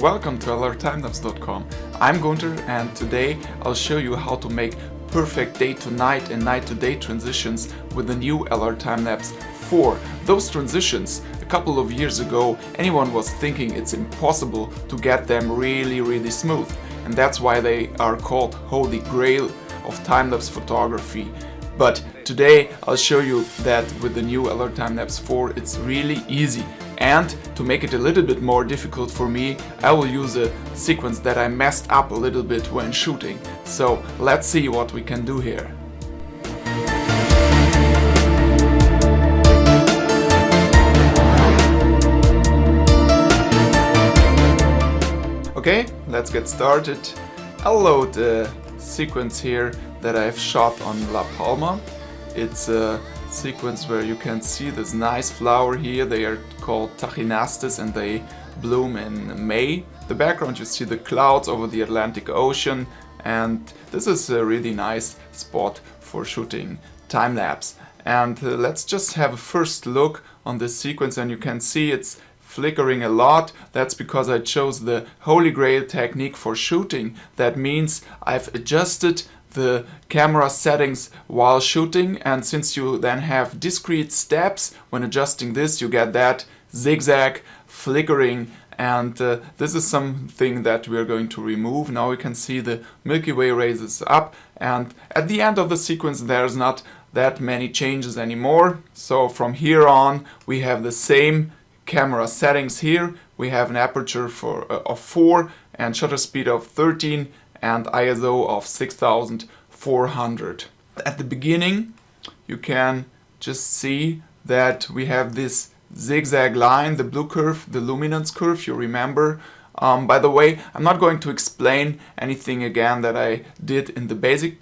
Welcome to LRTimelapse.com. I'm Gunther and today I'll show you how to make perfect day to night and night to day transitions with the new LRTimelapse 4. Those transitions, a couple of years ago, anyone was thinking it's impossible to get them really smooth. And that's why they are called Holy Grail of time-lapse photography. But today I'll show you that with the new LRTimelapse 4 it's really easy. And to make it a little bit more difficult for me, I will use a sequence that I messed up a little bit when shooting. So let's see what we can do here. Okay, let's get started. I'll load a sequence here that I've shot on La Palma. It's a sequence where you can see this nice flower here. They are called tachinastes and they bloom in May. The background, you see the clouds over the Atlantic Ocean, and this is a really nice spot for shooting time-lapse. And let's just have a first look on this sequence, and you can see it's flickering a lot. That's because I chose the Holy Grail technique for shooting. That means I've adjusted the camera settings while shooting, and since you then have discrete steps when adjusting this, you get that zigzag flickering, and this is something that we're going to remove. Now we can see the Milky Way raises up, and at the end of the sequence there's not that many changes anymore. So from here on we have the same camera settings here. We have an aperture of 4 and shutter speed of 13 and ISO of 6400. At the beginning you can just see that we have this zigzag line, the blue curve, the luminance curve, you remember. By the way, I'm not going to explain anything again that I did in the basic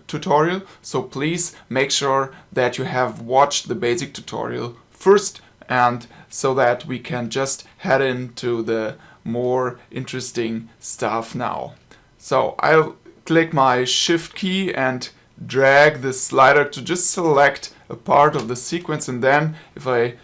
tutorial, so please make sure that you have watched the basic tutorial first, and so that we can just head into the more interesting stuff now. So I'll click my shift key and drag the slider to just select a part of the sequence, and then if I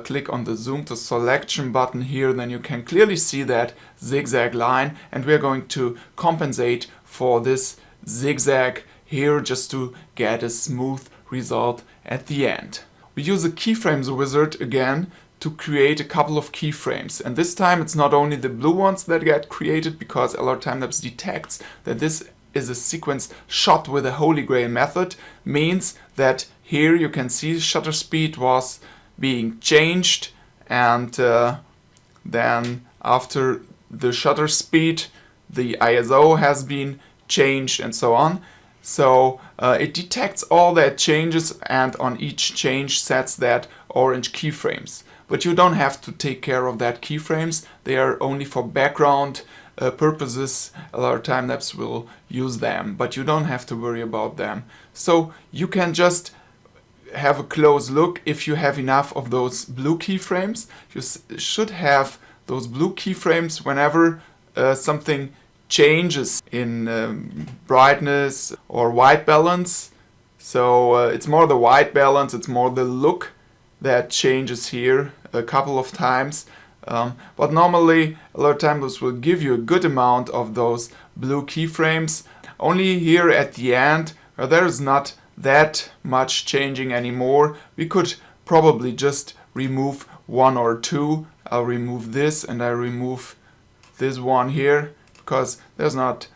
click on the zoom to selection button here, then you can clearly see that zigzag line, and we're going to compensate for this zigzag here just to get a smooth result at the end. We use a keyframes wizard again to create a couple of keyframes, and this time it's not only the blue ones that get created, because LRTimelapse detects that this is a sequence shot with a Holy Grail method. Means that here you can see shutter speed was being changed, and then after the shutter speed the ISO has been changed and so on. So it detects all that changes, and on each change sets that orange keyframes. But you don't have to take care of that keyframes. They are only for background purposes. LRTimelapse will use them, but you don't have to worry about them. So you can just have a close look if you have enough of those blue keyframes. You should have those blue keyframes whenever something changes in brightness or white balance. So it's more the white balance, it's more the look that changes here a couple of times. But normally LRTimelapse will give you a good amount of those blue keyframes. Only here at the end, where there is not that much changing anymore, we could probably just remove one or two. I'll remove this and I remove this one here, because there's not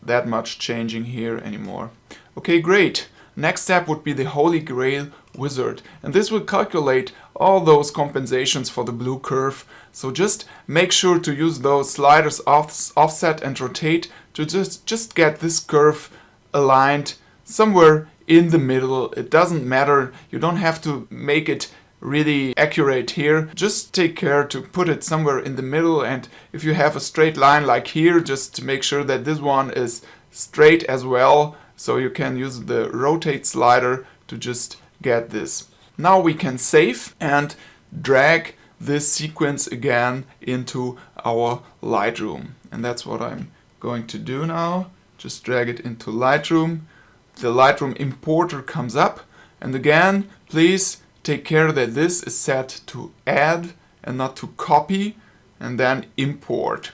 that much changing here anymore. Okay, great. Next step would be the Holy Grail wizard, and this will calculate all those compensations for the blue curve. So just make sure to use those sliders offset and rotate to just get this curve aligned somewhere in the middle. It doesn't matter, you don't have to make it really accurate here. Just take care to put it somewhere in the middle, and if you have a straight line like here, just make sure that this one is straight as well. So you can use the rotate slider to just get this. Now we can save and drag this sequence again into our Lightroom. And that's what I'm going to do now. Just drag it into Lightroom. The Lightroom importer comes up, and again, please take care that this is set to add and not to copy. and then import.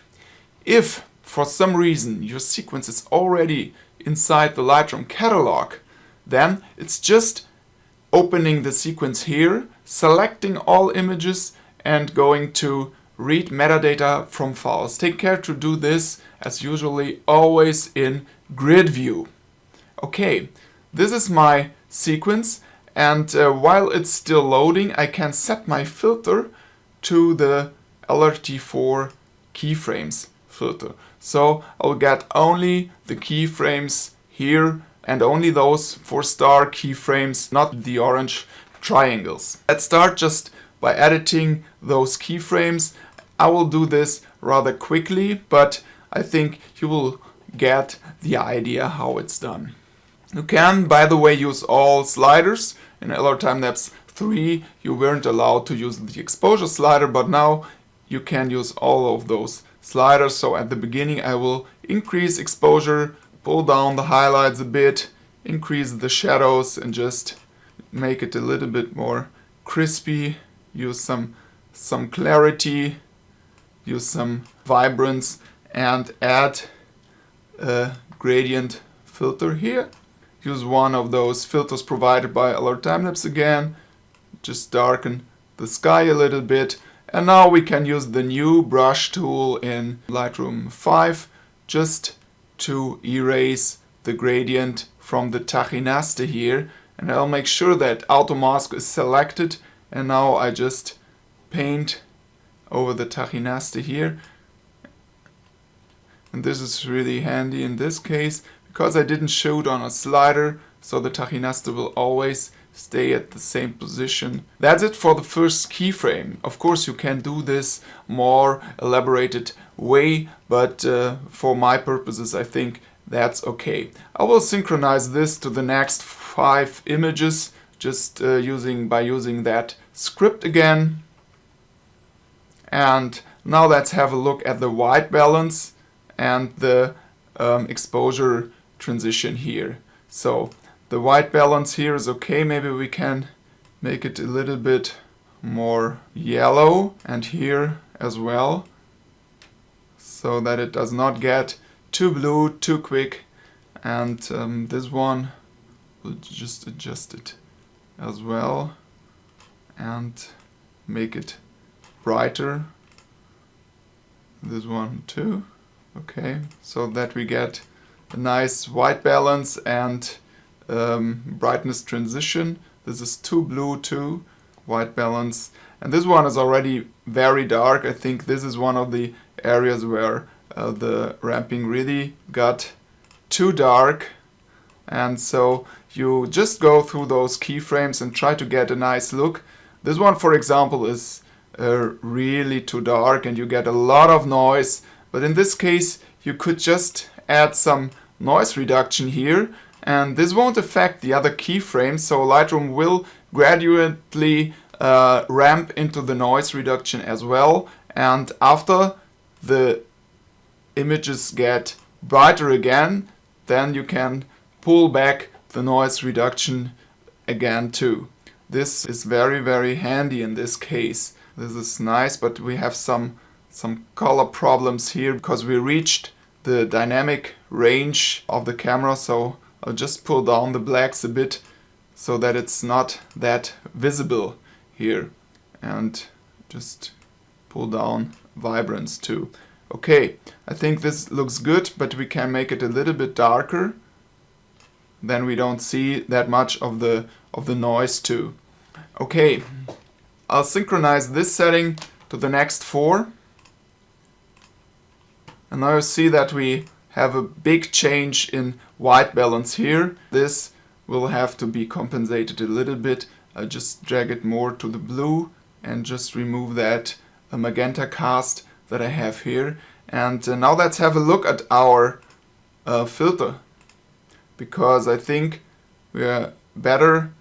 If for some reason your sequence is already inside the Lightroom catalog, then it's just opening the sequence here, selecting all images and going to read metadata from files. Take care to do this as usually always in grid view. Okay, this is my sequence, and while it's still loading I can set my filter to the LRT4 keyframes filter. So I'll get only the keyframes here and only those 4-star keyframes, not the orange triangles. Let's start just by editing those keyframes. I will do this rather quickly, but I think you will get the idea how it's done. You can, by the way, use all sliders. In LRTimelapse 3 you weren't allowed to use the exposure slider, but now you can use all of those sliders. So at the beginning I will increase exposure, pull down the highlights a bit, increase the shadows and just make it a little bit more crispy, use some clarity, use some vibrance, and add a gradient filter here. Use one of those filters provided by LRTimelapse again, just darken the sky a little bit. And now we can use the new brush tool in Lightroom 5 just to erase the gradient from the tachinaste here. And I'll make sure that auto mask is selected, and now I just paint over the tachinaste here. And this is really handy in this case because I didn't shoot on a slider, so the tachinaste will always stay at the same position. That's it for the first keyframe. Of course you can do this more elaborated way, but for my purposes I think that's okay. I will synchronize this to the next 5 images just using that script again. And now let's have a look at the white balance and the exposure transition here. So the white balance here is okay. Maybe we can make it a little bit more yellow, and here as well, so that it does not get too blue too quick. And this one, we'll just adjust it as well and make it brighter. This one too. Okay, so that we get a nice white balance and brightness transition. This is too blue too, white balance. And this one is already very dark. I think this is one of the areas where the ramping really got too dark. And so you just go through those keyframes and try to get a nice look. This one, for example, is really too dark and you get a lot of noise. But in this case, you could just add some noise reduction here, and this won't affect the other keyframes, so Lightroom will gradually ramp into the noise reduction as well. And after the images get brighter again, then you can pull back the noise reduction again too. This is very, very handy in this case. This is nice, but we have some color problems here because we reached the dynamic range of the camera, so I'll just pull down the blacks a bit so that it's not that visible here, and just pull down vibrance too. Okay, I think this looks good, but we can make it a little bit darker, then we don't see that much of the noise too. Okay, I'll synchronize this setting to the next 4. And now you see that we have a big change in white balance here. This will have to be compensated a little bit. I just drag it more to the blue and just remove that magenta cast that I have here. And now let's have a look at our filter, because I think we are better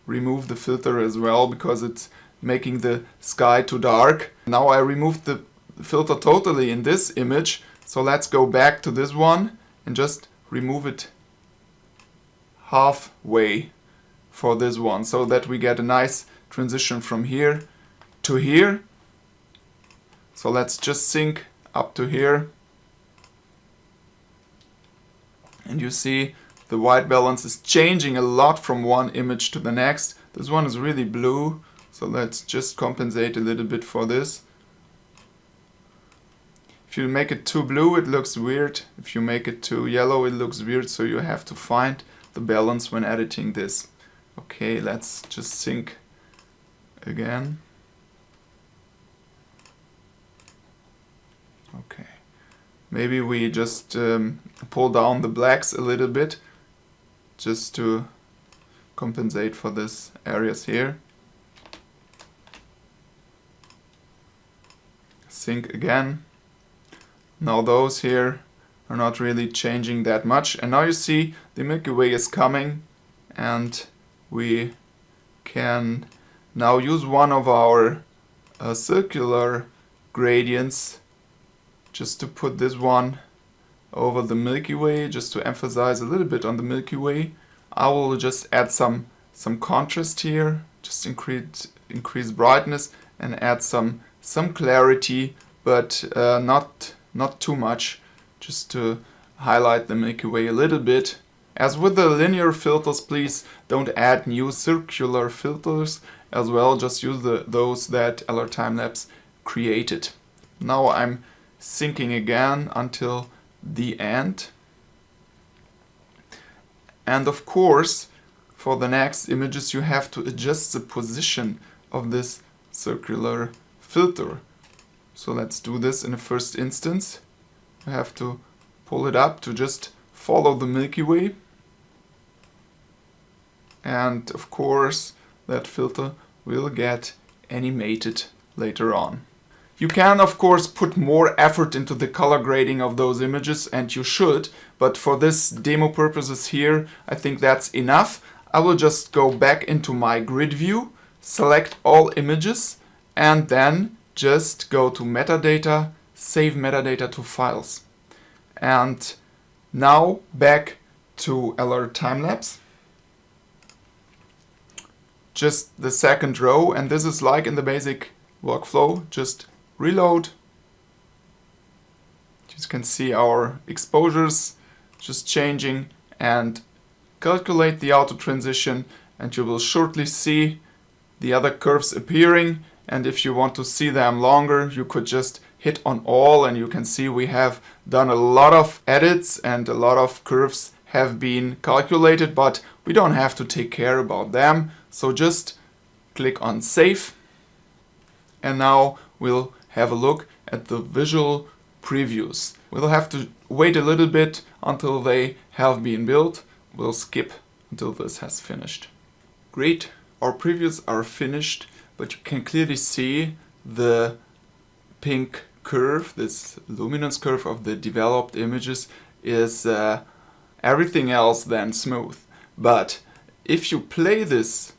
remove the filter as well because it's making the sky too dark. Now I removed the filter totally in this image, so let's go back to this one and just remove it halfway for this one, so that we get a nice transition from here to here. So let's just sync up to here. And you see the white balance is changing a lot from one image to the next. This one is really blue, so let's just compensate a little bit for this. If you make it too blue, it looks weird. If you make it too yellow, it looks weird, so you have to find the balance when editing this. Okay, let's just sync again. Okay. Maybe we just pull down the blacks a little bit just to compensate for these areas here. Sync again. Now those here are not really changing that much. And now you see the Milky Way is coming, and we can now use one of our circular gradients just to put this one over the Milky Way, just to emphasize a little bit on the Milky Way. I will just add some contrast here, just increase brightness and add some clarity, but not too much, just to highlight the Milky Way a little bit. As with the linear filters, please don't add new circular filters as well, just use those that LRTimelapse created. Now I'm syncing again until the end. And of course, for the next images you have to adjust the position of this circular filter. So let's do this in the first instance. You have to pull it up to just follow the Milky Way. And of course, that filter will get animated later on. You can of course put more effort into the color grading of those images, and you should, but for this demo purposes here, I think that's enough. I will just go back into my grid view, select all images, and then just go to metadata, save metadata to files. And now back to LRTimelapse. Just the second row, and this is like in the basic workflow, just reload. You can see our exposures just changing, and calculate the auto transition, and you will shortly see the other curves appearing. And if you want to see them longer, you could just hit on all, and you can see we have done a lot of edits and a lot of curves have been calculated, but we don't have to take care about them. So just click on save, and now we'll have a look at the visual previews. We'll have to wait a little bit until they have been built. We'll skip until this has finished. Great, our previews are finished, but you can clearly see the pink curve, this luminance curve of the developed images is everything else than smooth. But if you play this,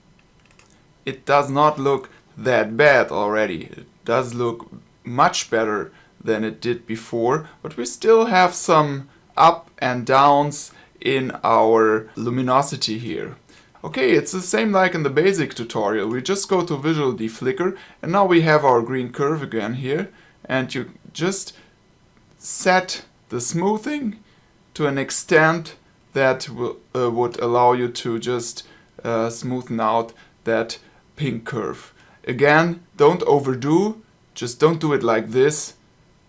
it does not look that bad already. It does look much better than it did before, but we still have some up and downs in our luminosity here. Okay, it's the same like in the basic tutorial. We just go to Visual Deflicker, and now we have our green curve again here, and you just set the smoothing to an extent that would allow you to just smoothen out that pink curve. Again, don't overdo, just don't do it like this.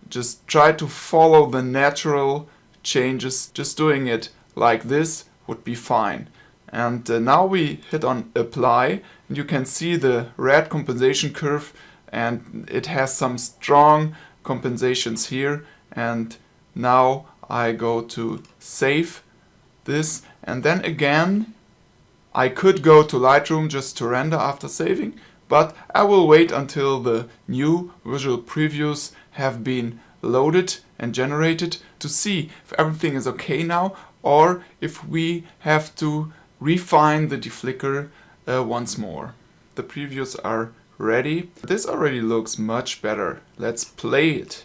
Just try to follow the natural changes. Just doing it like this would be fine. And now we hit on apply, and you can see the red compensation curve, and it has some strong compensations here. And now I go to save this, and then again I could go to Lightroom just to render after saving, but I will wait until the new visual previews have been loaded and generated to see if everything is okay now, or if we have to refine the deflicker once more. The previews are ready. This already looks much better. Let's play it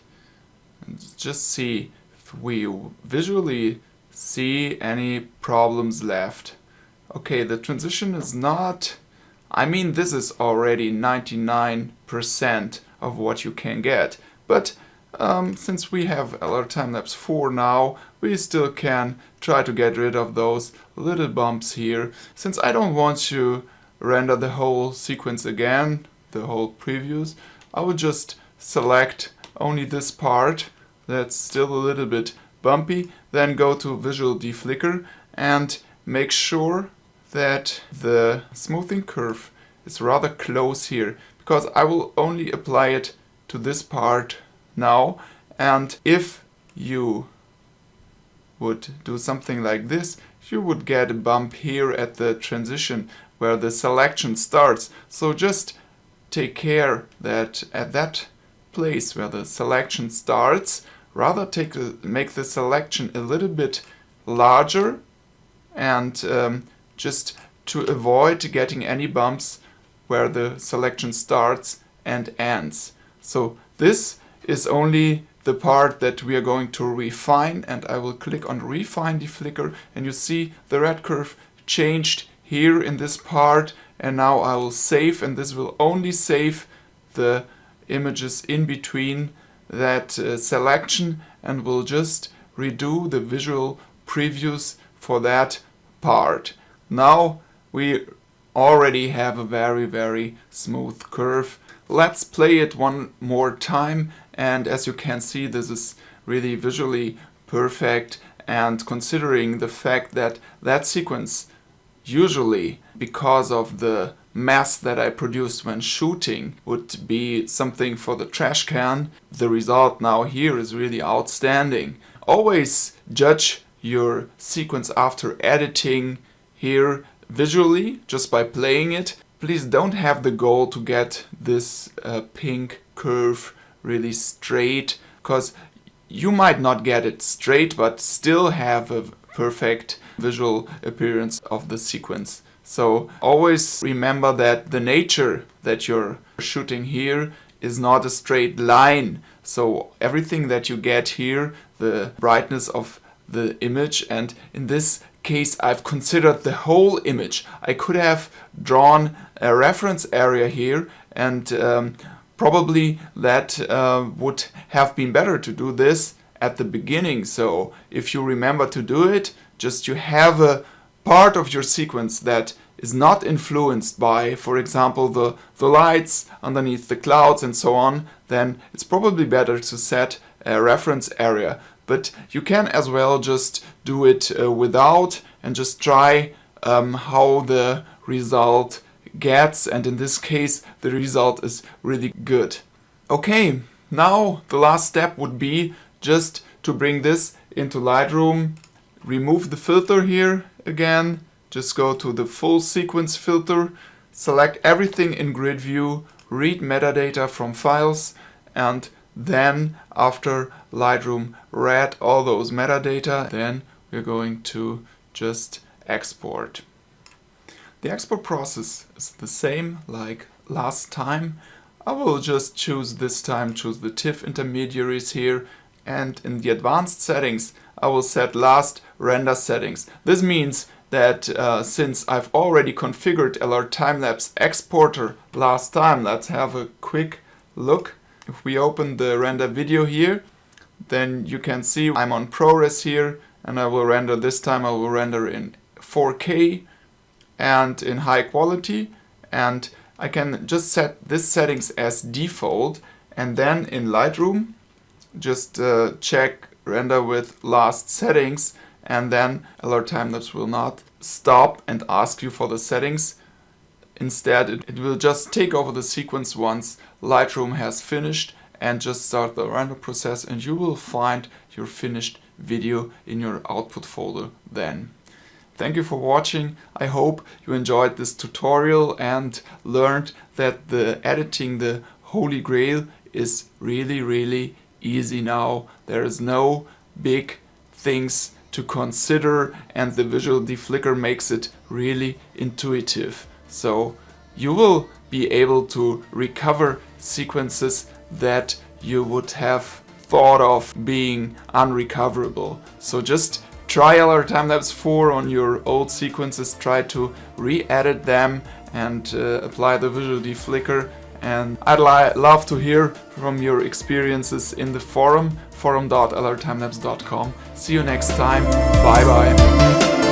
and just see if we visually see any problems left. Okay, the transition is not... I mean, this is already 99% of what you can get, but since we have LRTimelapse 4 now, we still can try to get rid of those little bumps here. Since I don't want to render the whole sequence again, the whole previews, I would just select only this part that's still a little bit bumpy, then go to Visual Deflicker and make sure that the smoothing curve is rather close here, because I will only apply it to this part now. And if you would do something like this, you would get a bump here at the transition where the selection starts. So just take care that at that place where the selection starts, rather make the selection a little bit larger, and just to avoid getting any bumps where the selection starts and ends. So this is only the part that we are going to refine, and I will click on Refine Deflicker, and you see the red curve changed here in this part, and now I will save, and this will only save the images in between that selection, and will just redo the visual previews for that part. Now we already have a very smooth curve. Let's play it one more time, and as you can see, this is really visually perfect, and considering the fact that that sequence usually, because of the mess that I produced when shooting, would be something for the trash can, the result now here is really outstanding. Always judge your sequence after editing here visually, just by playing it. Please don't have the goal to get this pink curve really straight, because you might not get it straight but still have a perfect visual appearance of the sequence. So always remember that the nature that you're shooting here is not a straight line. So everything that you get here, the brightness of the image, and in this case I've considered the whole image. I could have drawn a reference area here, and probably that would have been better to do this at the beginning. So if you remember to do it, just you have a part of your sequence that is not influenced by, for example, the lights underneath the clouds and so on, then it's probably better to set a reference area. But you can as well just do it without, and just try how the result gets, and in this case the result is really good. Okay, now the last step would be just to bring this into Lightroom. Remove the filter here again, just go to the full sequence filter, select everything in grid view, read metadata from files, and then after Lightroom read all those metadata, then we're going to just export. The export process is the same like last time. I will just choose this time, choose the TIFF intermediaries here, and in the advanced settings I will set last render settings. This means that since I've already configured LRTimelapse exporter last time, let's have a quick look. If we open the render video here, then you can see I'm on ProRes here, and I will render this time, I will render in 4K and in high quality, and I can just set this settings as default, and then in Lightroom just check render with last settings, and then LRTimelapse will not stop and ask you for the settings. Instead it will just take over the sequence once Lightroom has finished, and just start the render process, and you will find your finished video in your output folder then. Thank you for watching. I hope you enjoyed this tutorial and learned that the editing the Holy Grail is really easy now. There is no big things to consider, and the Visual Deflicker makes it really intuitive. So you will be able to recover sequences that you would have thought of being unrecoverable. So just try LRTimelapse 4 on your old sequences, try to re-edit them and apply the Visual Deflicker, and I'd love to hear from your experiences in the forum, forum.lrtimelapse.com. See you next time. Bye bye.